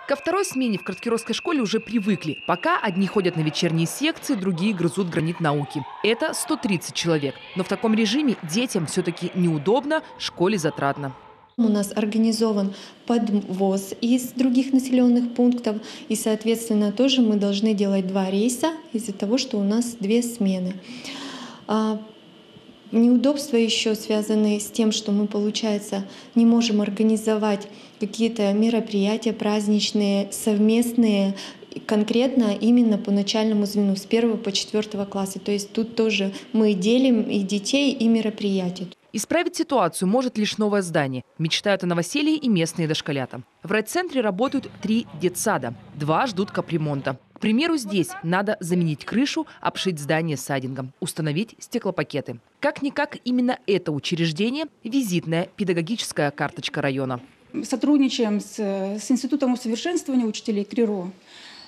Ко второй смене в Краткировской школе уже привыкли. Пока одни ходят на вечерние секции, другие грызут гранит науки. Это 130 человек. Но в таком режиме детям все-таки неудобно, школе затратно. У нас организован подвоз из других населенных пунктов, и, соответственно, тоже мы должны делать 2 рейса из-за того, что у нас 2 смены. Неудобства еще связаны с тем, что мы, получается, не можем организовать какие-то мероприятия праздничные, совместные, конкретно именно по начальному звену с 1 по 4 класса. То есть тут тоже мы делим и детей, и мероприятия. Исправить ситуацию может лишь новое здание. Мечтают о новоселье и местные дошколята. В райцентре работают 3 детсада. 2 ждут капремонта. К примеру, здесь надо заменить крышу, обшить здание сайдингом, установить стеклопакеты. Как-никак именно это учреждение – визитная педагогическая карточка района. Сотрудничаем с Институтом усовершенствования учителей КРИРО,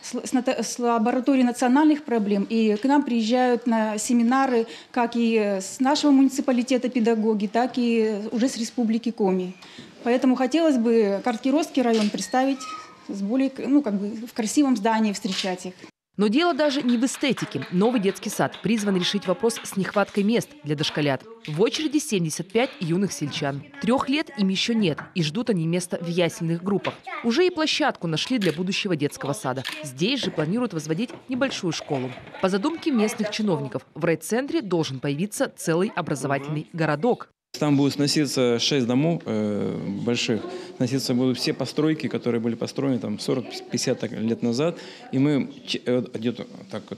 с лабораторией национальных проблем. И к нам приезжают на семинары как и с нашего муниципалитета педагоги, так и уже с Республики Коми. Поэтому хотелось бы Краткировский район представить с более, в красивом здании, встречать их. Но дело даже не в эстетике. Новый детский сад призван решить вопрос с нехваткой мест для дошколят. В очереди 75 юных сельчан. 3 лет им еще нет, и ждут они места в ясельных группах. Уже и площадку нашли для будущего детского сада. Здесь же планируют возводить небольшую школу. По задумке местных чиновников, в райцентре должен появиться целый образовательный городок. Там будут сноситься 6 домов больших, сноситься будут все постройки, которые были построены 40-50 лет назад. И мы где-то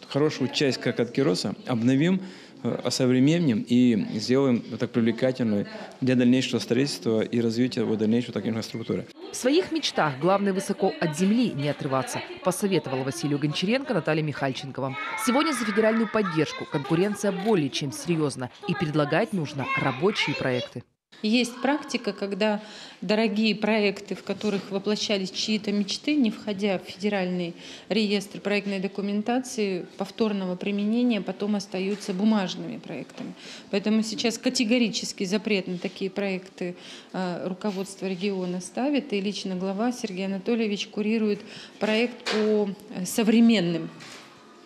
хорошую часть Краткироса обновим, осовременим и сделаем так привлекательной для дальнейшего строительства и развития дальнейшей такой инфраструктуры. В своих мечтах главное высоко от земли не отрываться, посоветовала Василию Гончаренко Наталья Михальченкова. Сегодня за федеральную поддержку конкуренция более чем серьезна, и предлагать нужно рабочие проекты. Есть практика, когда дорогие проекты, в которых воплощались чьи-то мечты, не входя в федеральный реестр проектной документации, повторного применения потом остаются бумажными проектами. Поэтому сейчас категорический запрет на такие проекты руководство региона ставит, и лично глава Сергей Анатольевич курирует проект по современным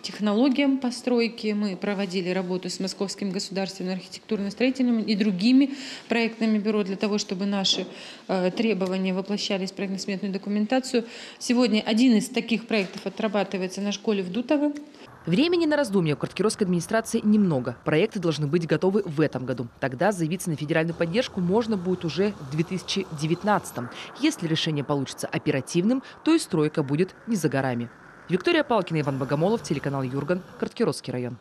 технологиям постройки. Мы проводили работу с Московским государственным архитектурно-строительным и другими проектными бюро для того, чтобы наши требования воплощались в проектно-сметную документацию. Сегодня один из таких проектов отрабатывается на школе в Дутово. Времени на раздумья у Краткировской администрации немного. Проекты должны быть готовы в этом году. Тогда заявиться на федеральную поддержку можно будет уже в 2019-м. Если решение получится оперативным, то и стройка будет не за горами. Виктория Палкина, Иван Богомолов, телеканал Юрган, Краткировский район.